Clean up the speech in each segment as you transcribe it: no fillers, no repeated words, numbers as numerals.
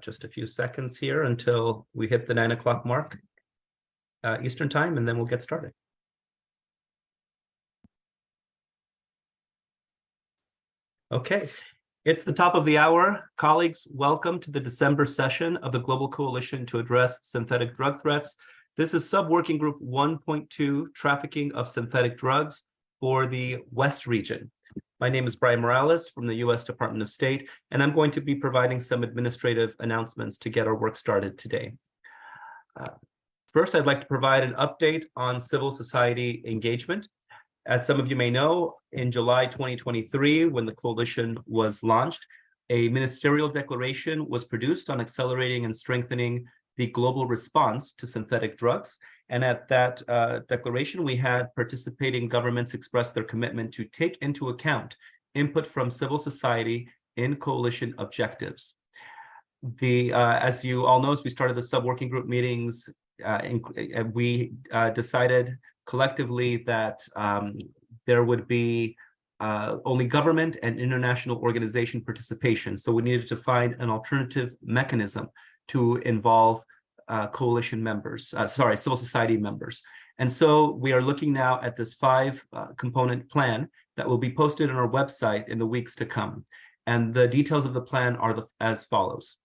just a few seconds here until we hit the 9 o'clock mark Eastern time, and then we'll get started. Okay, it's the top of the hour. Colleagues, welcome to the December session of the Global Coalition to Address Synthetic Drug Threats. This is Sub-Working Group 1.2, Trafficking of Synthetic Drugs for the West region. My name is Brian Morales from the U.S. Department of State, and I'm going to be providing some administrative announcements to get our work started today. First, I'd like to provide an update on civil society engagement. As some of you may know, in July 2023, when the coalition was launched, a ministerial declaration was produced on accelerating and strengthening the global response to synthetic drugs. And at that declaration, we had participating governments express their commitment to take into account input from civil society in coalition objectives. As you all know, as we started the sub-working group meetings, we decided collectively that there would be only government and international organization participation. So we needed to find an alternative mechanism to involve coalition members, civil society members. And so we are looking now at this 5-component plan that will be posted on our website in the weeks to come. And the details of the plan are as follows.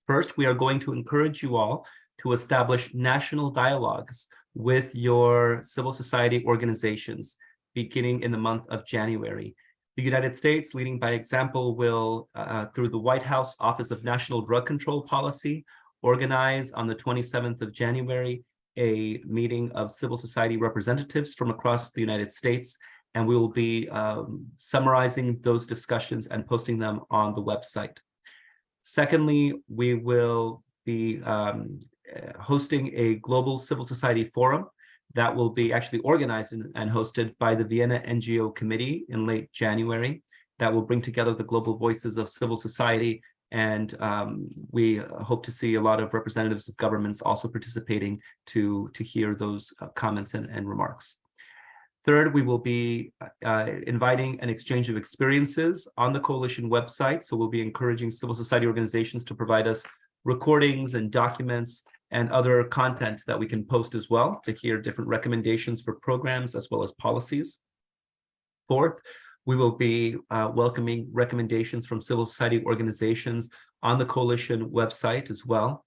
First, we are going to encourage you all to establish national dialogues with your civil society organizations beginning in the month of January. The United States, leading by example, will, through the White House Office of National Drug Control Policy, organize on the 27th of January a meeting of civil society representatives from across the United States, and we will be summarizing those discussions and posting them on the website. Secondly, we will be hosting a global civil society forum that will be actually organized and hosted by the Vienna NGO Committee in late January. That will bring together the global voices of civil society, and we hope to see a lot of representatives of governments also participating to hear those comments and remarks. Third, we will be inviting an exchange of experiences on the coalition website. So we'll be encouraging civil society organizations to provide us recordings and documents and other content that we can post as well to hear different recommendations for programs as well as policies. Fourth, we will be welcoming recommendations from civil society organizations on the coalition website as well.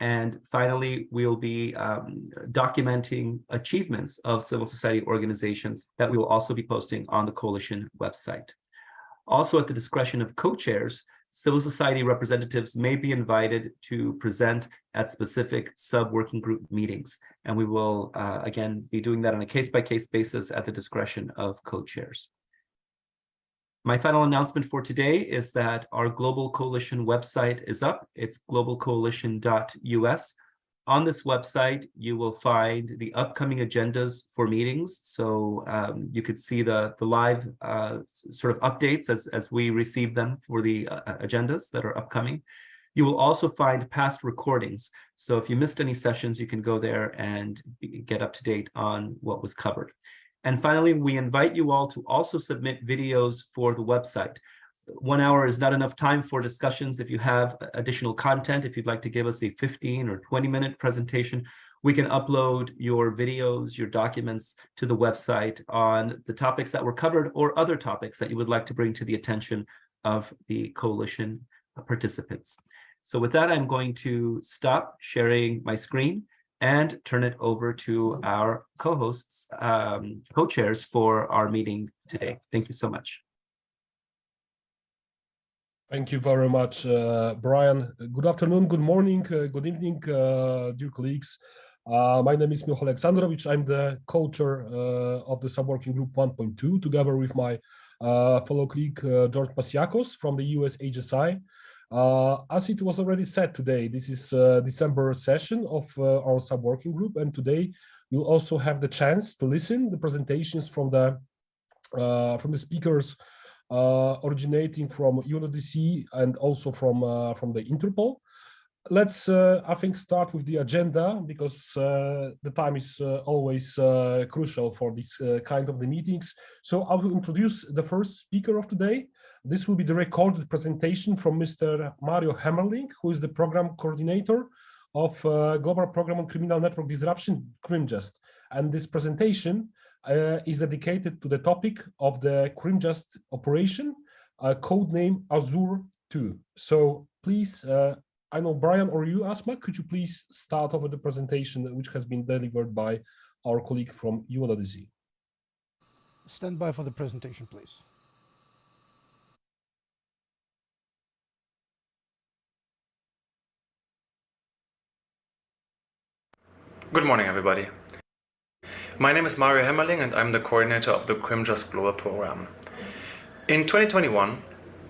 And finally, we'll be documenting achievements of civil society organizations that we will also be posting on the coalition website. Also, at the discretion of co-chairs, civil society representatives may be invited to present at specific sub-working group meetings. And we will, again, be doing that on a case-by-case basis at the discretion of co-chairs. My final announcement for today is that our Global Coalition website is up. It's globalcoalition.us. On this website, you will find the upcoming agendas for meetings. So you could see the live sort of updates as we receive them for the agendas that are upcoming. You will also find past recordings. So if you missed any sessions, you can go there and get up to date on what was covered. And finally, we invite you all to also submit videos for the website. 1 hour is not enough time for discussions. If you have additional content, if you'd like to give us a 15 or 20-minute presentation, we can upload your videos, your documents to the website on the topics that were covered or other topics that you would like to bring to the attention of the coalition participants. So with that, I'm going to stop sharing my screen and turn it over to our co-hosts, co-chairs for our meeting today. Thank you so much. Thank you very much, Brian. Good afternoon, good morning, good evening, dear colleagues. My name is Michał Aleksandrowicz. I'm the co-chair of the Sub-Working Group 1.2, together with my fellow colleague, George Pasiakos from the US HSI. As it was already said today, this is December session of our Sub-Working Group, and today you'll also have the chance to listen the presentations from the speakers originating from UNODC and also from the Interpol. Let's, I think, start with the agenda, because the time is always crucial for this kind of the meetings. So I will introduce the first speaker of today. this will be the recorded presentation from Mr. Mario Hemmerling, who is the program coordinator of Global Program on Criminal Network Disruption, CRIMJUST. And this presentation is dedicated to the topic of the CRIMJUST operation, codename Azure 2. So please, I know Brian or you, Asma, could you please start over the presentation which has been delivered by our colleague from UNODC. Stand by for the presentation, please. Good morning, everybody. My name is Mario Hemmerling and I'm the coordinator of the CRIMJUST Global Program. In 2021,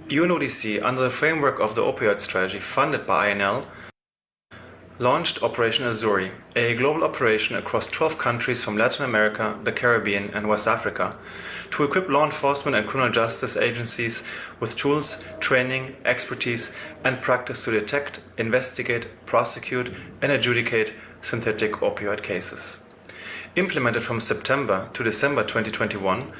UNODC, under the framework of the opioid strategy funded by INL, launched Operation Azure, a global operation across 12 countries from Latin America, the Caribbean and West Africa, to equip law enforcement and criminal justice agencies with tools, training, expertise and practice to detect, investigate, prosecute and adjudicate synthetic opioid cases. Implemented from September to December 2021,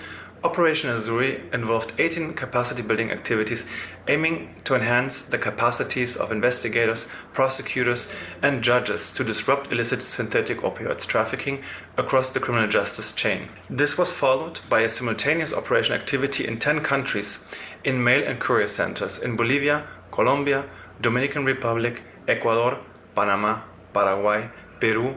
Operation Azure involved 18 capacity-building activities aiming to enhance the capacities of investigators, prosecutors, and judges to disrupt illicit synthetic opioids trafficking across the criminal justice chain. This was followed by a simultaneous operation activity in 10 countries in mail and courier centers in Bolivia, Colombia, Dominican Republic, Ecuador, Panama, Paraguay, Peru,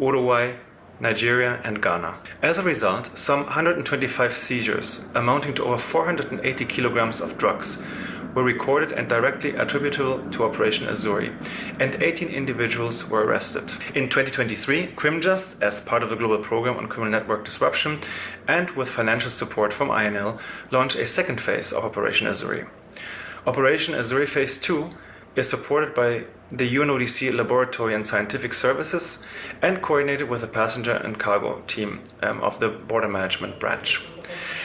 Uruguay, Nigeria and Ghana. As a result, some 125 seizures amounting to over 480 kilograms of drugs were recorded and directly attributable to Operation Azure, and 18 individuals were arrested. In 2023, CRIMJUST, as part of the Global Program on Criminal Network Disruption and with financial support from INL, launched a second phase of Operation Azure. Operation Azure Phase 2 is supported by the UNODC Laboratory and Scientific Services and coordinated with the passenger and cargo team of the Border Management Branch.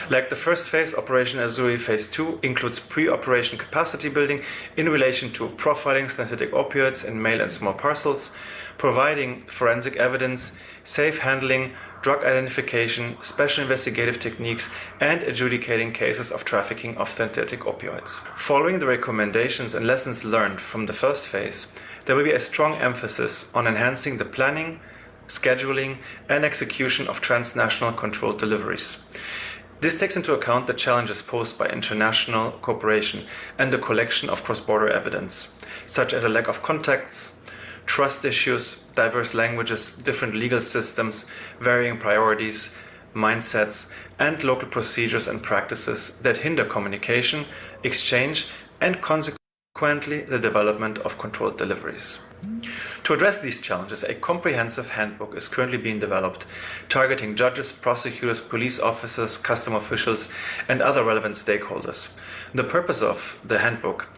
Like the first phase, Operation Azure Phase 2 includes pre-operation capacity building in relation to profiling synthetic opioids in mail and small parcels, providing forensic evidence, safe handling, drug identification, special investigative techniques, and adjudicating cases of trafficking of synthetic opioids. Following the recommendations and lessons learned from the first phase, there will be a strong emphasis on enhancing the planning, scheduling, and execution of transnational controlled deliveries. This takes into account the challenges posed by international cooperation and the collection of cross-border evidence, such as a lack of contacts, trust issues, diverse languages, different legal systems, varying priorities, mindsets, and local procedures and practices that hinder communication, exchange, and consequently the development of controlled deliveries. To address these challenges, a comprehensive handbook is currently being developed, targeting judges, prosecutors, police officers, custom officials, and other relevant stakeholders. The purpose of the handbook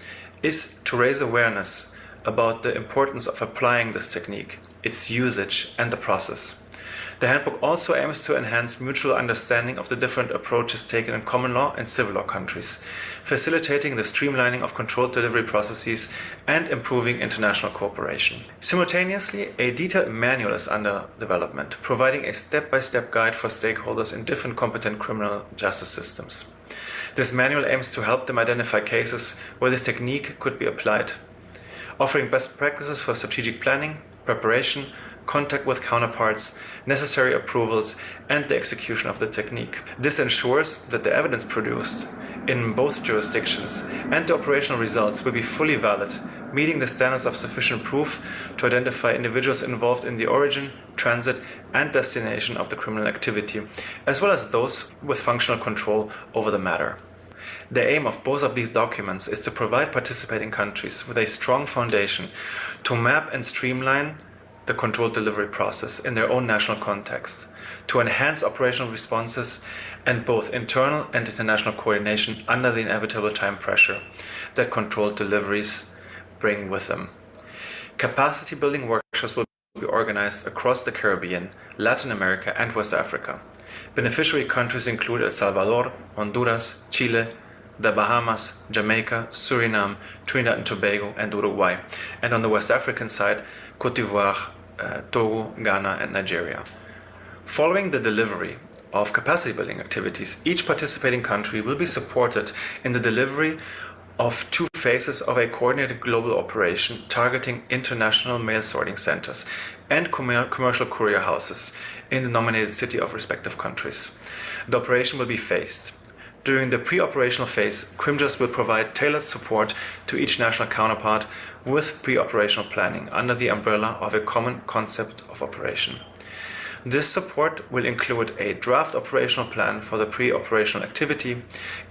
is to raise awareness about the importance of applying this technique, its usage, and the process. The handbook also aims to enhance mutual understanding of the different approaches taken in common law and civil law countries, facilitating the streamlining of controlled delivery processes and improving international cooperation. Simultaneously, a detailed manual is under development, providing a step-by-step guide for stakeholders in different competent criminal justice systems. This manual aims to help them identify cases where this technique could be applied, offering best practices for strategic planning, preparation, contact with counterparts, necessary approvals, and the execution of the technique. This ensures that the evidence produced in both jurisdictions and the operational results will be fully valid, meeting the standards of sufficient proof to identify individuals involved in the origin, transit, and destination of the criminal activity, as well as those with functional control over the matter. The aim of both of these documents is to provide participating countries with a strong foundation to map and streamline the controlled delivery process in their own national context, to enhance operational responses and both internal and international coordination under the inevitable time pressure that controlled deliveries bring with them. Capacity building workshops will be organized across the Caribbean, Latin America, and West Africa. Beneficiary countries include El Salvador, Honduras, Chile, the Bahamas, Jamaica, Suriname, Trinidad and Tobago, and Uruguay, and on the West African side, Cote d'Ivoire, Togo, Ghana, and Nigeria. Following the delivery of capacity building activities, each participating country will be supported in the delivery of 2 phases of a coordinated global operation targeting international mail sorting centers and commercial courier houses in the nominated city of respective countries. The operation will be phased. During the pre-operational phase, CRIMJUST will provide tailored support to each national counterpart with pre-operational planning under the umbrella of a common concept of operation. This support will include a draft operational plan for the pre-operational activity,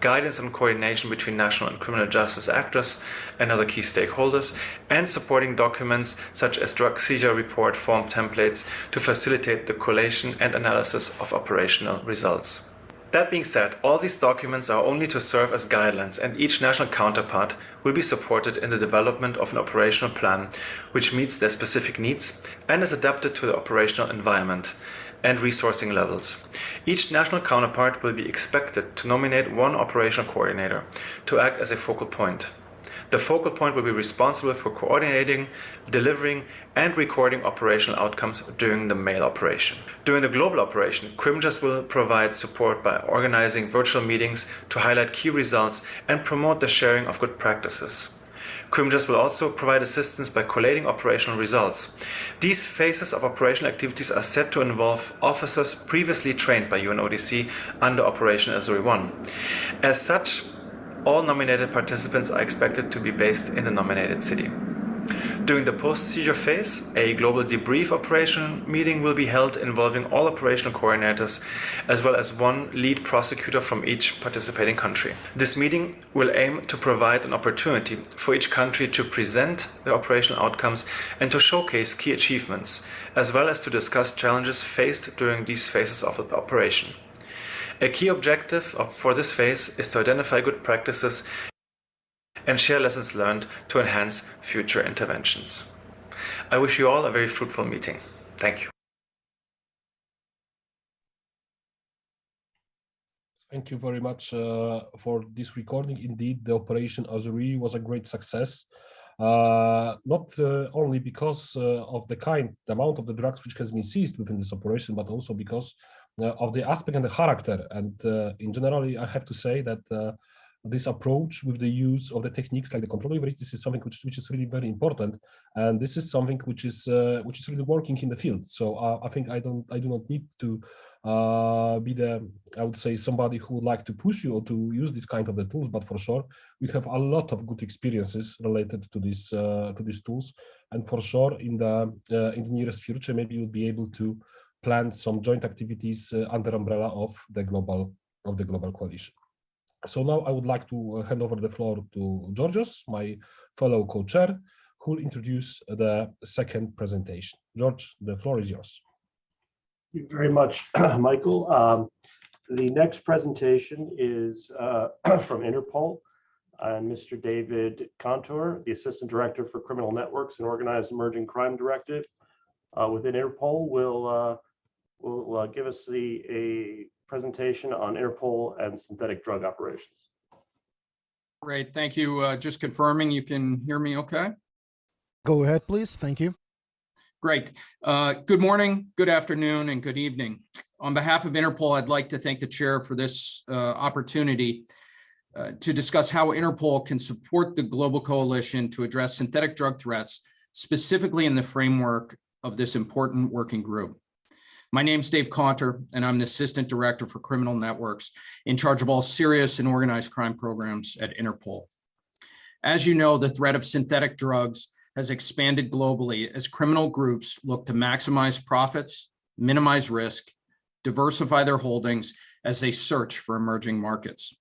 guidance and coordination between national and criminal justice actors and other key stakeholders, and supporting documents such as drug seizure report form templates to facilitate the collation and analysis of operational results. That being said, all these documents are only to serve as guidelines, and each national counterpart will be supported in the development of an operational plan which meets their specific needs and is adapted to the operational environment and resourcing levels. Each national counterpart will be expected to nominate 1 operational coordinator to act as a focal point. The focal point will be responsible for coordinating, delivering, and recording operational outcomes during the mail operation. During the global operation, CRIMJUST will provide support by organizing virtual meetings to highlight key results and promote the sharing of good practices. CRIMJUST will also provide assistance by collating operational results. These phases of operational activities are set to involve officers previously trained by UNODC under Operation Azure 1. As such, all nominated participants are expected to be based in the nominated city. During the post-seizure phase, a global debrief operation meeting will be held involving all operational coordinators as well as 1 lead prosecutor from each participating country. This meeting will aim to provide an opportunity for each country to present the operational outcomes and to showcase key achievements, as well as to discuss challenges faced during these phases of the operation. A key objective for this phase is to identify good practices and share lessons learned to enhance future interventions. I wish you all a very fruitful meeting. Thank you. Thank you very much for this recording. Indeed, the Operation Azure was a great success. Not only because of the amount of the drugs which has been seized within this operation, but also because of the aspect and the character. And in general, I have to say that this approach with the use of the techniques like the control over risk, this is something which is really very important, and this is something which is really working in the field. So I think I do not need to be I would say somebody who would like to push you or to use this kind of the tools, but for sure we have a lot of good experiences related to these tools, and for sure in the nearest future maybe you'll be able to plan some joint activities under umbrella of the global coalition. So now I would like to hand over the floor to Georgios, my fellow co-chair, who will introduce the second presentation. George, the floor is yours. Thank you very much, Michael. The next presentation is from Interpol, and Mr. David Caunter, the Assistant Director for Criminal Networks and Organized Emerging Crime Directive within Interpol, will give us a presentation on Interpol and synthetic drug operations. Great, thank you. Just confirming you can hear me okay? Go ahead, please. Thank you. Great. Good morning, good afternoon, and good evening. On behalf of Interpol, I'd like to thank the chair for this opportunity to discuss how Interpol can support the global coalition to address synthetic drug threats, specifically in the framework of this important working group. My name's Dave Caunter, and I'm the Assistant Director for Criminal Networks in charge of all serious and organized crime programs at Interpol. As you know, the threat of synthetic drugs has expanded globally as criminal groups look to maximize profits, minimize risk, diversify their holdings as they search for emerging markets.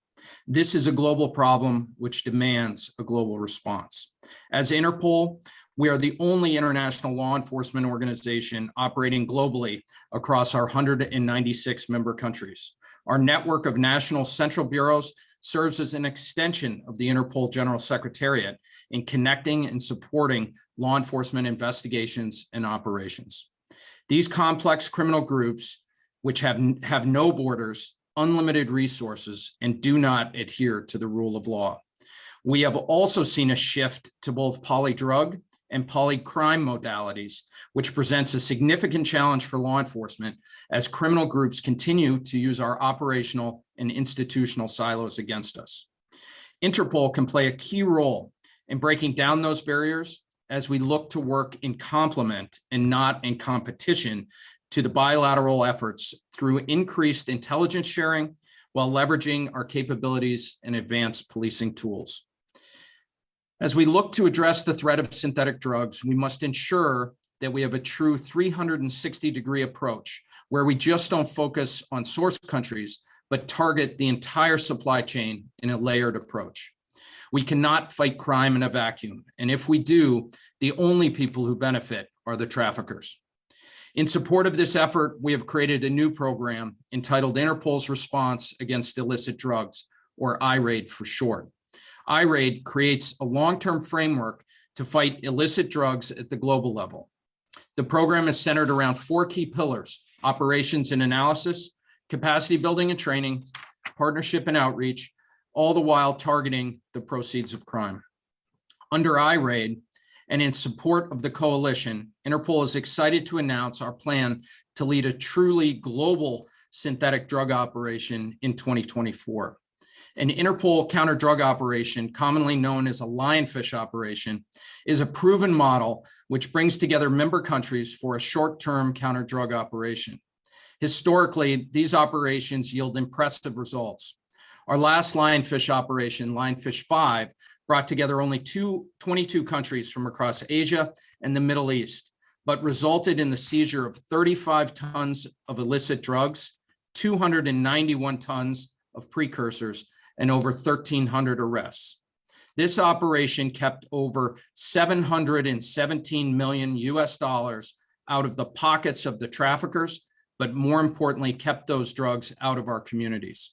This is a global problem which demands a global response. As Interpol, we are the only international law enforcement organization operating globally across our 196 member countries. Our network of national central bureaus serves as an extension of the Interpol General Secretariat in connecting and supporting law enforcement investigations and operations. These complex criminal groups, which have no borders, unlimited resources, and do not adhere to the rule of law. We have also seen a shift to both polydrug and polycrime modalities, which presents a significant challenge for law enforcement as criminal groups continue to use our operational and institutional silos against us. Interpol can play a key role in breaking down those barriers as we look to work in complement and not in competition to the bilateral efforts through increased intelligence sharing while leveraging our capabilities and advanced policing tools. As we look to address the threat of synthetic drugs, we must ensure that we have a true 360-degree approach where we just don't focus on source countries, but target the entire supply chain in a layered approach. We cannot fight crime in a vacuum, and if we do, the only people who benefit are the traffickers. In support of this effort, we have created a new program entitled Interpol's Response Against Illicit Drugs, or IRAID for short. IRAID creates a long-term framework to fight illicit drugs at the global level. The program is centered around 4 key pillars: operations and analysis, capacity building and training, partnership and outreach, all the while targeting the proceeds of crime. Under IRAID, and in support of the coalition, Interpol is excited to announce our plan to lead a truly global synthetic drug operation in 2024. An Interpol counter-drug operation, commonly known as a lionfish operation, is a proven model which brings together member countries for a short-term counter-drug operation. Historically, these operations yield impressive results. Our last lionfish operation, Lionfish 5, brought together only 22 countries from across Asia and the Middle East, but resulted in the seizure of 35 tons of illicit drugs, 291 tons of precursors, and over 1,300 arrests. This operation kept over $717 million out of the pockets of the traffickers, but more importantly, kept those drugs out of our communities.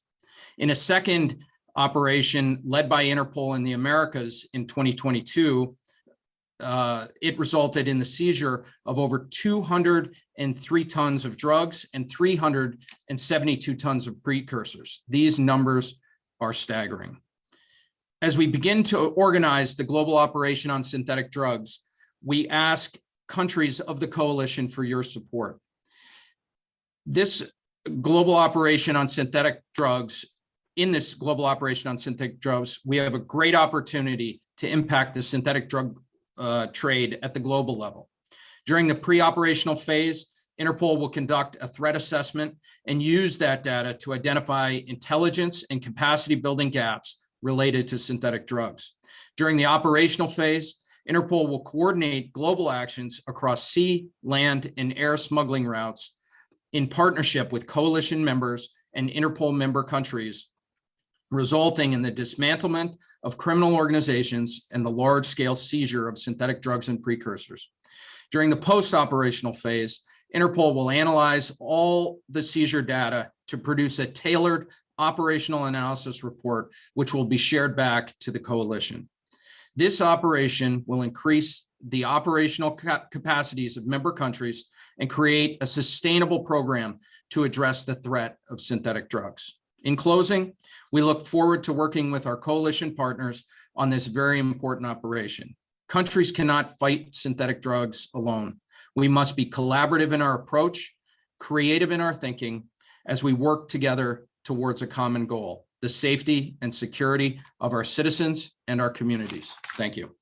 In a second operation led by Interpol in the Americas in 2022, it resulted in the seizure of over 203 tons of drugs and 372 tons of precursors. These numbers are staggering. As we begin to organize the global operation on synthetic drugs, we ask countries of the coalition for your support. This global operation on synthetic drugs, in this global operation on synthetic drugs, we have a great opportunity to impact the synthetic drug trade at the global level. During the pre-operational phase, Interpol will conduct a threat assessment and use that data to identify intelligence and capacity building gaps related to synthetic drugs. During the operational phase, Interpol will coordinate global actions across sea, land, and air smuggling routes in partnership with coalition members and Interpol member countries, resulting in the dismantlement of criminal organizations and the large-scale seizure of synthetic drugs and precursors. During the post-operational phase, Interpol will analyze all the seizure data to produce a tailored operational analysis report, which will be shared back to the coalition. This operation will increase the operational capacities of member countries and create a sustainable program to address the threat of synthetic drugs. In closing, we look forward to working with our coalition partners on this very important operation. Countries cannot fight synthetic drugs alone. We must be collaborative in our approach, creative in our thinking, as we work together towards a common goal: the safety and security of our citizens and our communities. Thank you.